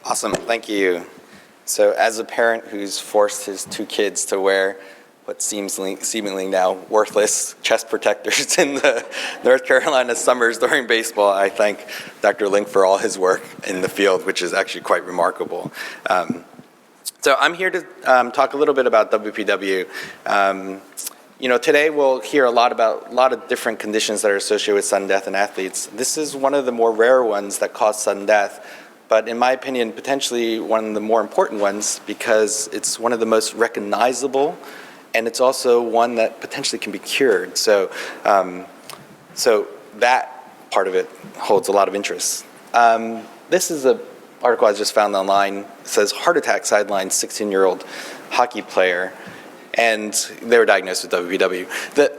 Awesome, thank you. So as a parent who's forced his two kids to wear what seemingly now worthless chest protectors in the North Carolina summers during baseball, I thank Dr. Link for all his work in the field, which is actually quite remarkable. So I'm here to talk a little bit about WPW. Today we'll hear a lot of different conditions that are associated with sudden death in athletes. This is one of the more rare ones that cause sudden death, but in my opinion, potentially one of the more important ones because it's one of the most recognizable, and it's also one that potentially can be cured. So that part of it holds a lot of interest. This is an article I just found online. It says, heart attack sidelines 16-year-old hockey player. And they were diagnosed with WPW.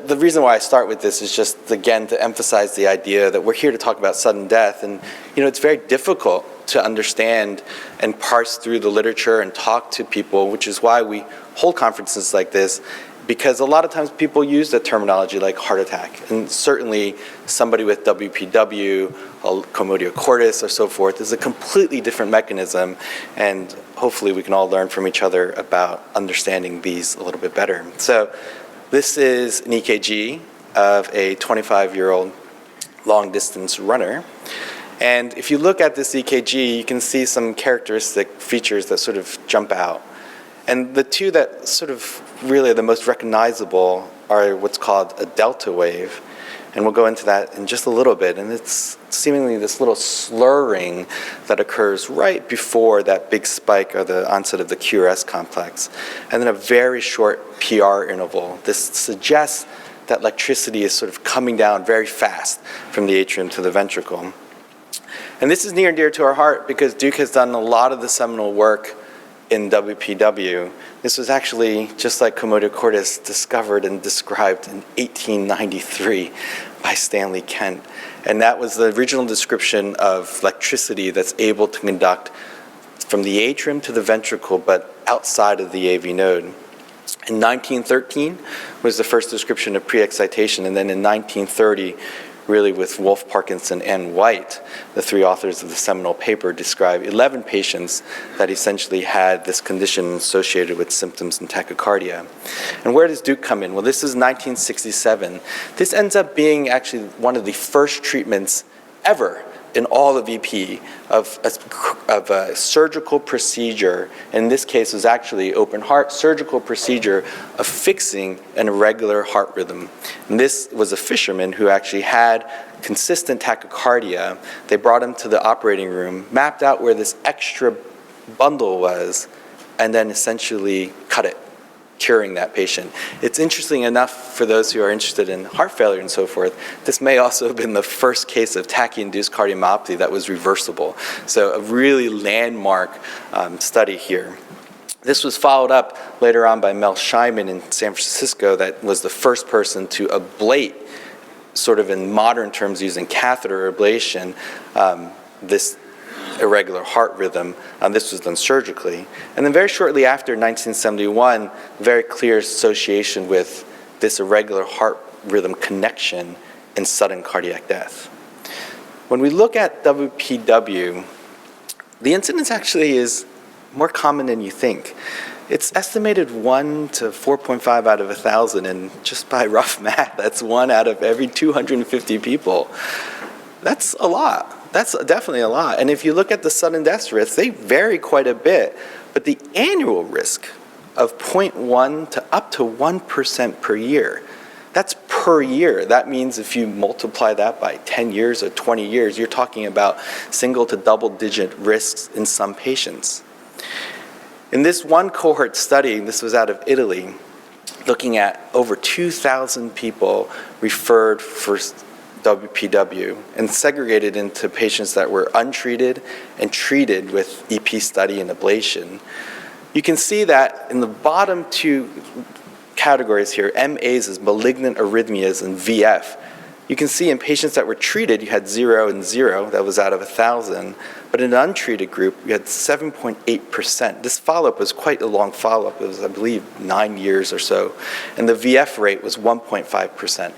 The reason why I start with this is just, again, to emphasize the idea that we're here to talk about sudden death. And, it's very difficult to understand and parse through the literature and talk to people, which is why we hold conferences like this, because a lot of times people use the terminology like heart attack. And certainly somebody with WPW, commotio cordis, or so forth is a completely different mechanism. And hopefully we can all learn from each other about understanding these a little bit better. So this is an EKG of a 25-year-old long-distance runner. And if you look at this EKG, you can see some characteristic features that sort of jump out. And the two that sort of really are the most recognizable are what's called a delta wave. And we'll go into that in just a little bit. And it's seemingly this little slurring that occurs right before that big spike or the onset of the QRS complex. And then a very short PR interval. This suggests that electricity is sort of coming down very fast from the atrium to the ventricle. And this is near and dear to our heart because Duke has done a lot of the seminal work in WPW. This was actually, just like commotio cordis, discovered and described in 1893 by Stanley Kent. And that was the original description of electricity that's able to conduct from the atrium to the ventricle, but outside of the AV node. In 1913 was the first description of pre-excitation, and then in 1930, really with Wolf, Parkinson, and White, the three authors of the seminal paper describe 11 patients that essentially had this condition associated with symptoms and tachycardia. And where does Duke come in? Well, this is 1967. This ends up being actually one of the first treatments ever in all of EP of a surgical procedure. In this case, it was actually open heart surgical procedure of fixing an irregular heart rhythm. And this was a fisherman who actually had consistent tachycardia. They brought him to the operating room, mapped out where this extra bundle was, and then essentially cut it, curing that patient. It's interesting enough for those who are interested in heart failure and so forth, this may also have been the first case of tachy-induced cardiomyopathy that was reversible. So a really landmark study here. This was followed up later on by Mel Scheinman in San Francisco, that was the first person to ablate, sort of in modern terms using catheter ablation, this irregular heart rhythm. This was done surgically. And then very shortly after, 1971, very clear association with this irregular heart rhythm connection and sudden cardiac death. When we look at WPW, the incidence actually is more common than you think. It's estimated 1 to 4.5 out of 1,000, and just by rough math, that's 1 out of every 250 people. That's a lot. That's definitely a lot. And if you look at the sudden death risks, they vary quite a bit. But the annual risk of 0.1 to up to 1% per year, that's per year. That means if you multiply that by 10 years or 20 years, you're talking about single to double digit risks in some patients. In this one cohort study, this was out of Italy, looking at over 2,000 people referred for WPW and segregated into patients that were untreated and treated with EP study and ablation. You can see that in the bottom two categories here, MAs is malignant arrhythmias and VF. You can see in patients that were treated, you had 0 and 0, that was out of 1,000. But in an untreated group, you had 7.8%. This follow-up was quite a long follow-up. It was, I believe, 9 years or so. And the VF rate was 1.5%.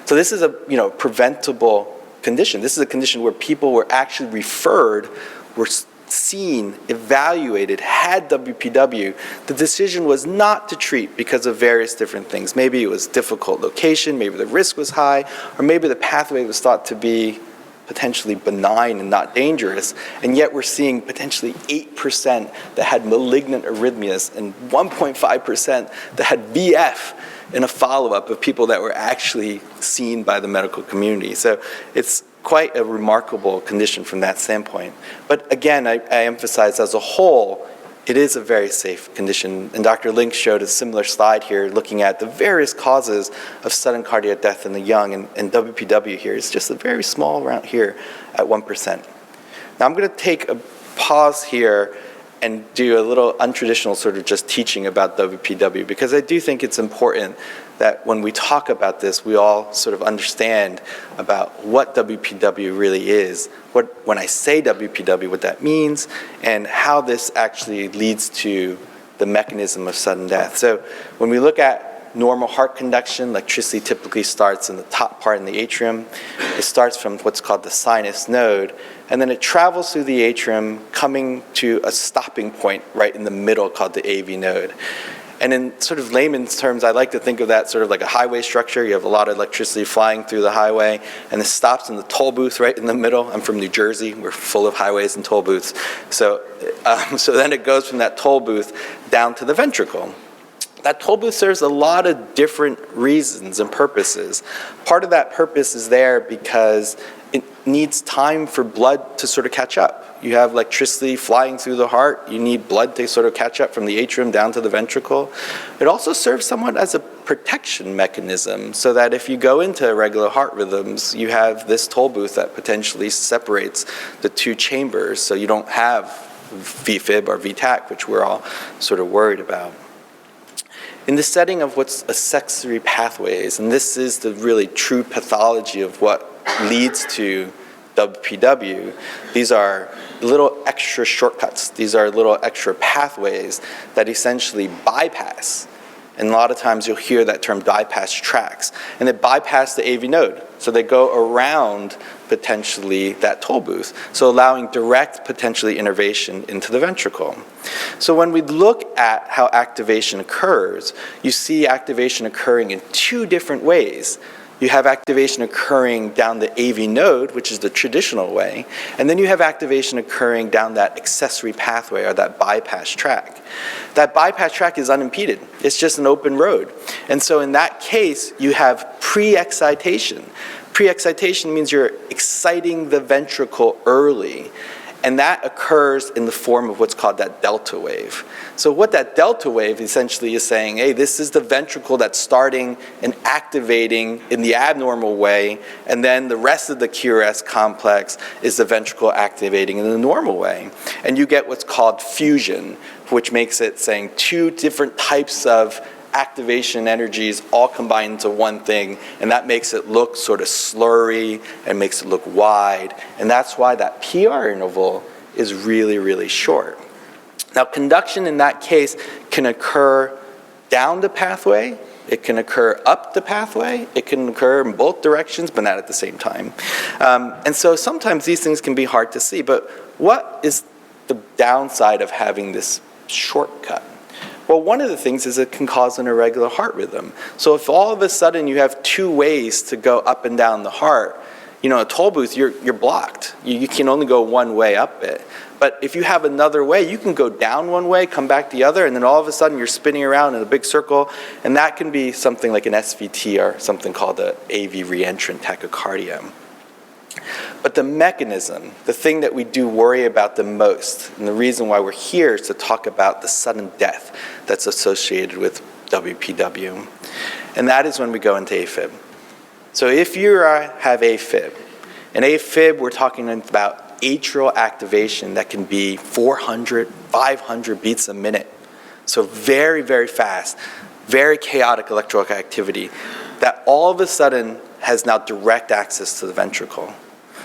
So this is a preventable condition. This is a condition where people were actually referred, were seen, evaluated, had WPW, the decision was not to treat because of various different things. Maybe it was difficult location, maybe the risk was high, or maybe the pathway was thought to be potentially benign and not dangerous, and yet we're seeing potentially 8% that had malignant arrhythmias and 1.5% that had VF in a follow-up of people that were actually seen by the medical community. So it's quite a remarkable condition from that standpoint. But again, I emphasize as a whole, it is a very safe condition. And Dr. Link showed a similar slide here looking at the various causes of sudden cardiac death in the young, and WPW here is just a very small amount here at 1%. Now I'm going to take a pause here and do a little untraditional sort of just teaching about WPW, because I do think it's important that when we talk about this, we all sort of understand about what WPW really is, when I say WPW, what that means, and how this actually leads to the mechanism of sudden death. So when we look at normal heart conduction, electricity typically starts in the top part in the atrium. It starts from what's called the sinus node, and then it travels through the atrium, coming to a stopping point right in the middle called the AV node. And in sort of layman's terms, I like to think of that sort of like a highway structure. You have a lot of electricity flying through the highway, and it stops in the toll booth right in the middle. I'm from New Jersey. We're full of highways and toll booths. So then it goes from that toll booth down to the ventricle. That toll booth serves a lot of different reasons and purposes. Part of that purpose is there because it needs time for blood to sort of catch up. You have electricity flying through the heart. You need blood to sort of catch up from the atrium down to the ventricle. It also serves somewhat as a protection mechanism, so that if you go into irregular heart rhythms, you have this toll booth that potentially separates the two chambers, so you don't have VFib or VTAC, which we're all sort of worried about. In the setting of what's accessory pathways, and this is the really true pathology of what leads to WPW, these are little extra shortcuts. These are little extra pathways that essentially bypass. And a lot of times you'll hear that term bypass tracks. And they bypass the AV node. So they go around potentially that toll booth, so allowing direct potentially innervation into the ventricle. So when we look at how activation occurs, you see activation occurring in two different ways. You have activation occurring down the AV node, which is the traditional way, and then you have activation occurring down that accessory pathway or that bypass track. That bypass track is unimpeded. It's just an open road. And so in that case, you have pre-excitation. Pre-excitation means you're exciting the ventricle early, and that occurs in the form of what's called that delta wave. So what that delta wave essentially is saying, hey, this is the ventricle that's starting and activating in the abnormal way, and then the rest of the QRS complex is the ventricle activating in the normal way. And you get what's called fusion, which makes it saying two different types of activation energies all combined into one thing, and that makes it look sort of slurry and makes it look wide, and that's why that PR interval is really, really short. Now, conduction in that case can occur down the pathway, it can occur up the pathway, it can occur in both directions, but not at the same time. And so sometimes these things can be hard to see, but what is the downside of having this shortcut? Well, one of the things is it can cause an irregular heart rhythm. So if all of a sudden you have two ways to go up and down the heart, you know, a toll booth, you're blocked. You can only go one way up it. But if you have another way, you can go down one way, come back the other, and then all of a sudden you're spinning around in a big circle, and that can be something like an SVT or something called the AV reentrant tachycardia. But the mechanism, the thing that we do worry about the most, and the reason why we're here is to talk about the sudden death that's associated with WPW. And that is when we go into AFib. So if you have AFib, and AFib, we're talking about atrial activation that can be 400, 500 beats a minute. So very, very fast, very chaotic electrical activity that all of a sudden has now direct access to the ventricle.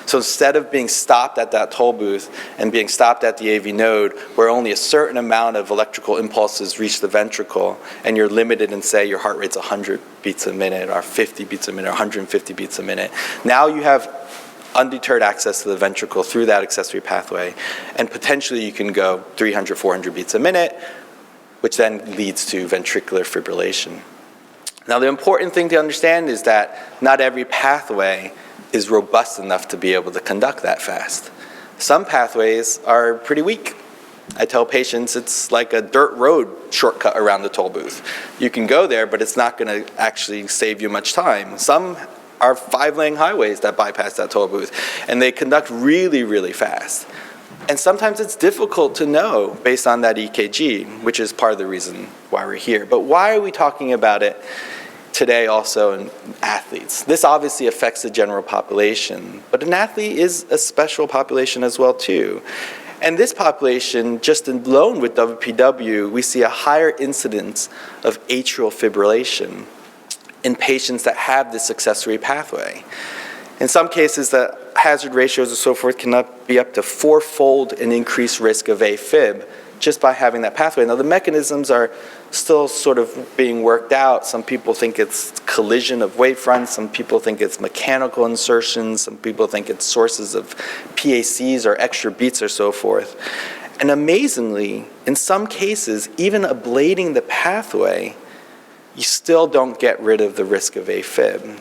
So instead of being stopped at that toll booth and being stopped at the AV node where only a certain amount of electrical impulses reach the ventricle and you're limited and say your heart rate's 100 beats a minute or 50 beats a minute or 150 beats a minute, now you have undeterred access to the ventricle through that accessory pathway, and potentially you can go 300, 400 beats a minute, which then leads to ventricular fibrillation. Now, the important thing to understand is that not every pathway is robust enough to be able to conduct that fast. Some pathways are pretty weak. I tell patients it's like a dirt road shortcut around the toll booth. You can go there, but it's not going to actually save you much time. Some are 5-lane highways that bypass that toll booth, and they conduct really, really fast. And sometimes it's difficult to know based on that EKG, which is part of the reason why we're here. But why are we talking about it today also in athletes? This obviously affects the general population, but an athlete is a special population as well too. And this population, just alone with WPW, we see a higher incidence of atrial fibrillation in patients that have this accessory pathway. In some cases, the hazard ratios and so forth can be up to 4-fold an increased risk of AFib just by having that pathway. Now, the mechanisms are still sort of being worked out. Some people think it's collision of wavefronts. Some people think it's mechanical insertions. Some people think it's sources of PACs or extra beats or so forth. And amazingly, in some cases, even ablating the pathway, you still don't get rid of the risk of AFib.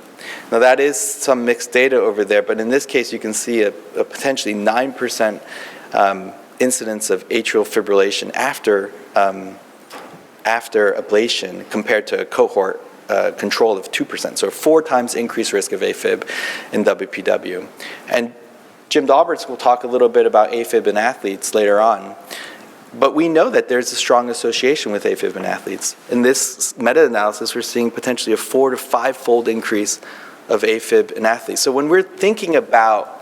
Now, that is some mixed data over there, but in this case, you can see a potentially 9% incidence of atrial fibrillation after ablation compared to a cohort control of 2%, so 4 times increased risk of AFib in WPW. And Jim Dalberts will talk a little bit about AFib in athletes later on. But we know that there's a strong association with AFib in athletes. In this meta-analysis, we're seeing potentially a 4 to 5-fold increase of AFib in athletes. So when we're thinking about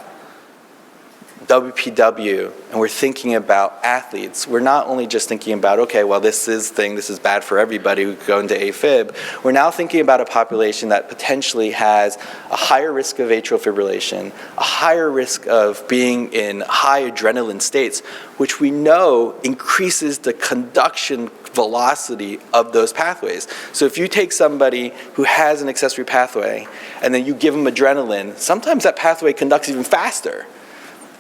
WPW and we're thinking about athletes, we're not only just thinking about, okay, well, this is bad for everybody who go into AFib. We're now thinking about a population that potentially has a higher risk of atrial fibrillation, a higher risk of being in high adrenaline states, which we know increases the conduction velocity of those pathways. So if you take somebody who has an accessory pathway and then you give them adrenaline, sometimes that pathway conducts even faster.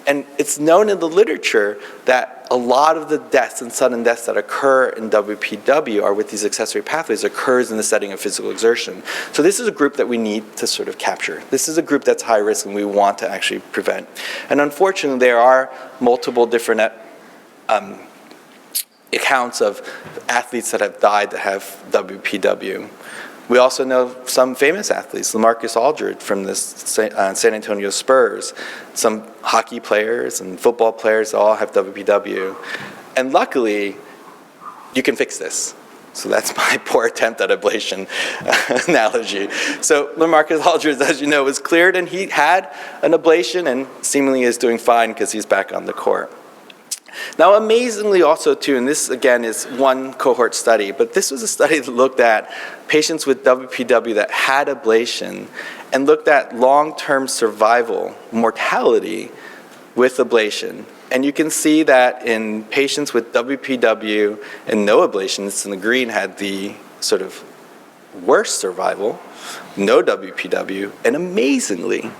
And it's known in the literature that a lot of the deaths and sudden deaths that occur in WPW are with these accessory pathways occurs in the setting of physical exertion. So this is a group that we need to sort of capture. This is a group that's high risk and we want to actually prevent. And unfortunately, there are multiple different accounts of athletes that have died that have WPW. We also know some famous athletes, LaMarcus Aldridge from the San Antonio Spurs, some hockey players and football players all have WPW. And luckily, you can fix this. So that's my poor attempt at ablation analogy. So LaMarcus Aldridge, as you know, was cleared and he had an ablation and seemingly is doing fine because he's back on the court. Now, amazingly also too, and this again is one cohort study, but this was a study that looked at patients with WPW that had ablation and looked at long-term survival, mortality with ablation. And you can see that in patients with WPW and no ablations, in the green had the sort of worst survival, no WPW, and amazingly,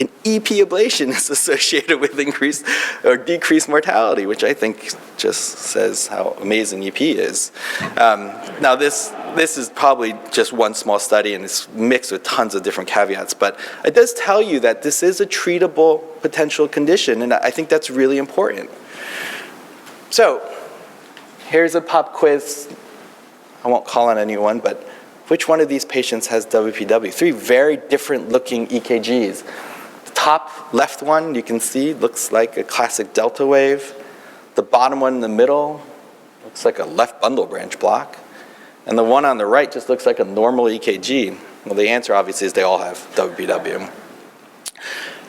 an EP ablation is associated with increased or decreased mortality, which I think just says how amazing EP is. Now this is probably just one small study and it's mixed with tons of different caveats, but it does tell you that this is a treatable potential condition, and I think that's really important. So here's a pop quiz. I won't call on anyone, but which one of these patients has WPW? 3 very different looking EKGs. Top left one, you can see, looks like a classic delta wave. The bottom one in the middle looks like a left bundle branch block. And the one on the right just looks like a normal EKG. Well, the answer obviously is they all have WPW.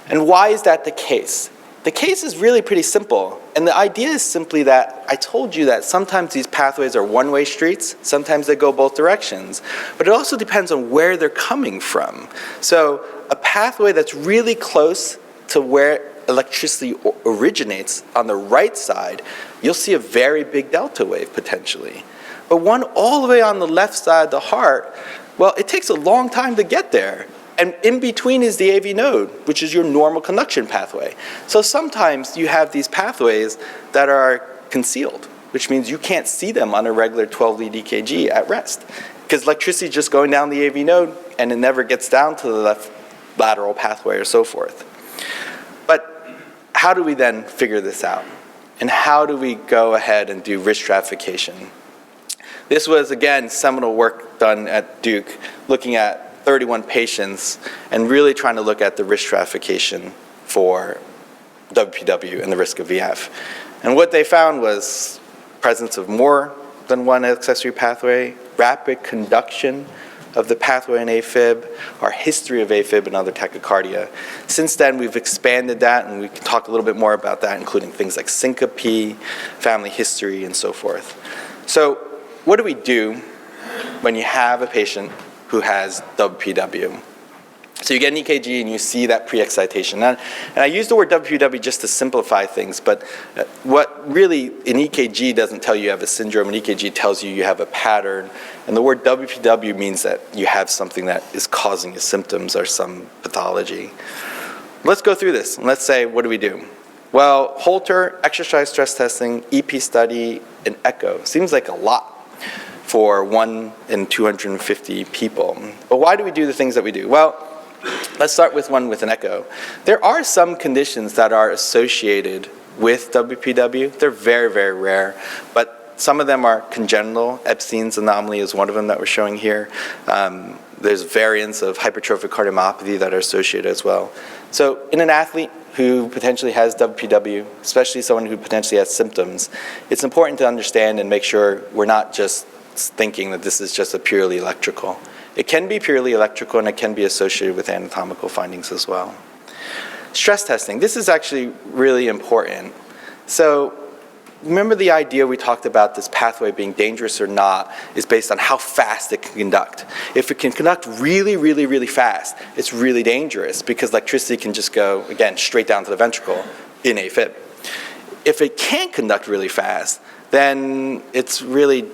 And why is that the case? The case is really pretty simple. And the idea is simply that I told you that sometimes these pathways are one-way streets, sometimes they go both directions. But it also depends on where they're coming from. So a pathway that's really close to where electricity originates on the right side, you'll see a very big delta wave potentially. But one all the way on the left side of the heart, well, it takes a long time to get there. And in between is the AV node, which is your normal conduction pathway. So sometimes you have these pathways that are concealed, which means you can't see them on a regular 12-lead EKG at rest, because electricity is just going down the AV node, and it never gets down to the left lateral pathway or so forth. But how do we then figure this out? And how do we go ahead and do risk stratification? This was, again, seminal work done at Duke, looking at 31 patients and really trying to look at the risk stratification for WPW and the risk of VF. And what they found was presence of more than one accessory pathway, rapid conduction of the pathway in AFib, our history of AFib and other tachycardia. Since then, we've expanded that, and we can talk a little bit more about that, including things like syncope, family history, and so forth. So what do we do when you have a patient who has WPW? So you get an EKG and you see that pre-excitation. And I use the word WPW just to simplify things, but what really an EKG doesn't tell you have a syndrome. An EKG tells you you have a pattern. And the word WPW means that you have something that is causing you symptoms or some pathology. Let's go through this. And let's say, what do we do? Well, Holter, exercise stress testing, EP study, and echo. Seems like a lot for 1 in 250 people. But why do we do the things that we do? Well, let's start with one with an echo. There are some conditions that are associated with WPW. They're very, very rare, but some of them are congenital. Ebstein's anomaly is one of them that we're showing here. There's variants of hypertrophic cardiomyopathy that are associated as well. So in an athlete who potentially has WPW, especially someone who potentially has symptoms, it's important to understand and make sure we're not just thinking that this is just a purely electrical. It can be purely electrical, and it can be associated with anatomical findings as well. Stress testing. This is actually really important. So remember the idea we talked about this pathway being dangerous or not is based on how fast it can conduct. If it can conduct really, really, really fast, it's really dangerous because electricity can just go, again, straight down to the ventricle in AFib. If it can't conduct really fast, then it's really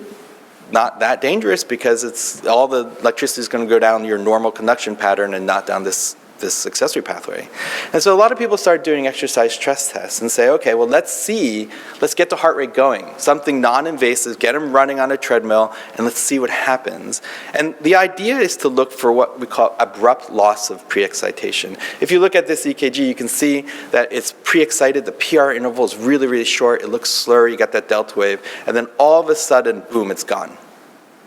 not that dangerous because it's all the electricity is going to go down your normal conduction pattern and not down this accessory pathway. And so a lot of people start doing exercise stress tests and say, okay, well, let's get the heart rate going. Something non-invasive, get them running on a treadmill, and let's see what happens. And the idea is to look for what we call abrupt loss of pre-excitation. If you look at this EKG, you can see that it's pre-excited, the PR interval is really, really short, it looks slurry, you got that delta wave, and then all of a sudden, boom, it's gone.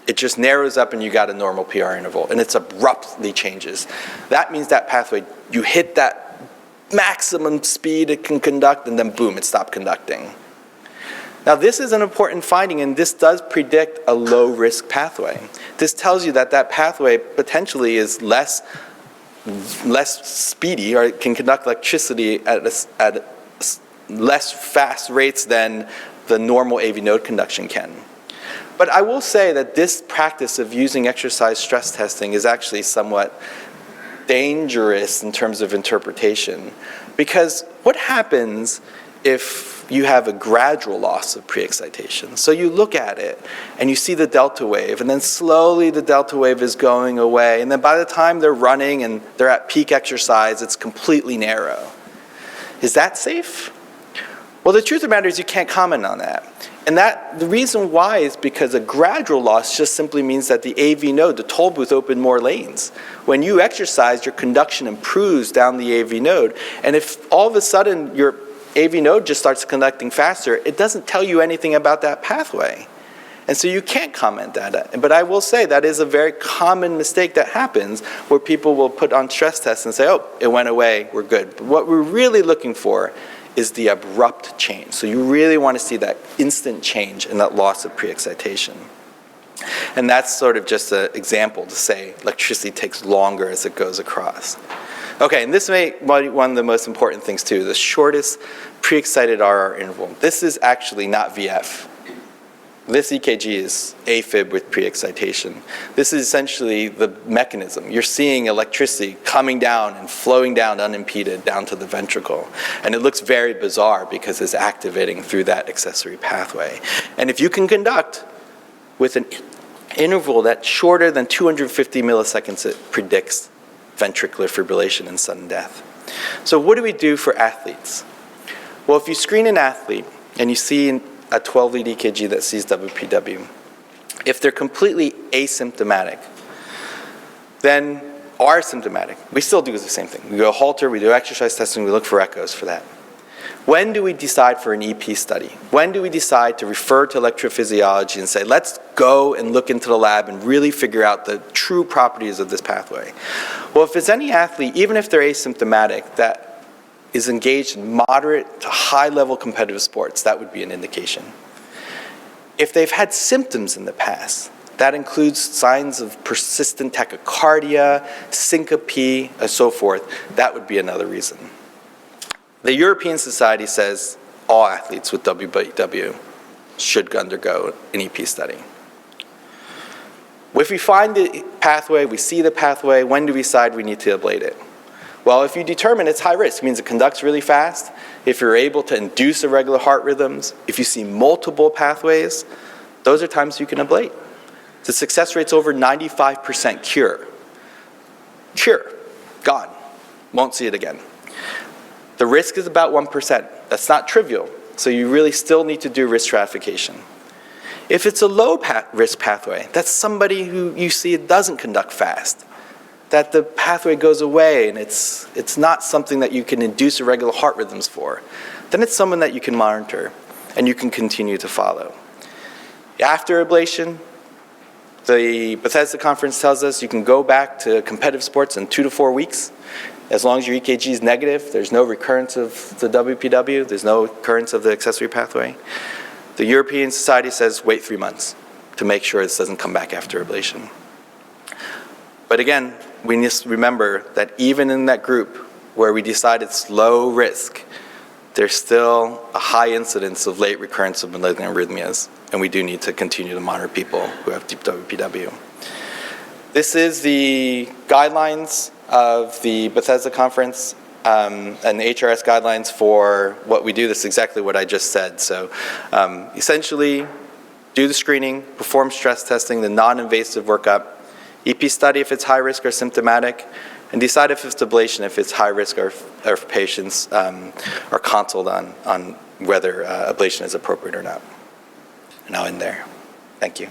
It just narrows up and you got a normal PR interval, and it abruptly changes. That means that pathway, you hit that maximum speed it can conduct, and then boom, it stopped conducting. Now this is an important finding, and this does predict a low-risk pathway. This tells you that that pathway potentially is less speedy, or it can conduct electricity at less fast rates than the normal AV node conduction can. But I will say that this practice of using exercise stress testing is actually somewhat dangerous in terms of interpretation, because what happens if you have a gradual loss of pre-excitation? So you look at it and you see the delta wave, and then slowly the delta wave is going away, and then by the time they're running and they're at peak exercise, it's completely narrow. Is that safe? Well, the truth of the matter is you can't comment on that. And the reason why is because a gradual loss just simply means that the AV node, the toll booth, opened more lanes. When you exercise, your conduction improves down the AV node. And if all of a sudden your AV node just starts conducting faster, it doesn't tell you anything about that pathway. And so you can't comment that. But I will say that is a very common mistake that happens, where people will put on stress tests and say, oh, it went away, we're good. But what we're really looking for is the abrupt change. So you really want to see that instant change and that loss of pre-excitation. And that's sort of just an example to say electricity takes longer as it goes across. Okay, and this may be one of the most important things too, the shortest pre-excited RR interval. This is actually not VF. This EKG is AFib with pre-excitation. This is essentially the mechanism. You're seeing electricity coming down and flowing down unimpeded down to the ventricle. And it looks very bizarre because it's activating through that accessory pathway. And if you can conduct with an interval that's shorter than 250 milliseconds, it predicts ventricular fibrillation and sudden death. So what do we do for athletes? Well, if you screen an athlete and you see a 12-lead EKG that sees WPW, if they're completely asymptomatic, then are symptomatic, we still do the same thing. We go halter, we do exercise testing, we look for echoes for that. When do we decide for an EP study? When do we decide to refer to electrophysiology and say, let's go and look into the lab and really figure out the true properties of this pathway? Well, if it's any athlete, even if they're asymptomatic, that is engaged in moderate to high-level competitive sports, that would be an indication. If they've had symptoms in the past, that includes signs of persistent tachycardia, syncope, and so forth, that would be another reason. The European Society says all athletes with WPW should undergo an EP study. If we find the pathway, we see the pathway, when do we decide we need to ablate it? Well, if you determine it's high risk, it means it conducts really fast, if you're able to induce irregular heart rhythms, if you see multiple pathways, those are times you can ablate. The success rate's over 95% cure. Cure, gone, won't see it again. The risk is about 1%. That's not trivial, so you really still need to do risk stratification. If it's a low risk pathway, that's somebody who you see it doesn't conduct fast, that the pathway goes away and it's not something that you can induce irregular heart rhythms for, then it's someone that you can monitor and you can continue to follow. After ablation, the Bethesda conference tells us you can go back to competitive sports in 2 to 4 weeks. As long as your EKG is negative, there's no recurrence of the WPW, there's no occurrence of the accessory pathway. The European Society says wait 3 months to make sure this doesn't come back after ablation. But again, we need to remember that even in that group where we decide it's low risk, there's still a high incidence of late recurrence of malignant arrhythmias, and we do need to continue to monitor people who have deep WPW. This is the guidelines of the Bethesda conference and the HRS guidelines for what we do. This is exactly what I just said. So essentially, do the screening, perform stress testing, the non-invasive workup, EP study if it's high risk or symptomatic, and decide if it's ablation if it's high risk or if patients are counseled on whether ablation is appropriate or not. And I'll end there. Thank you.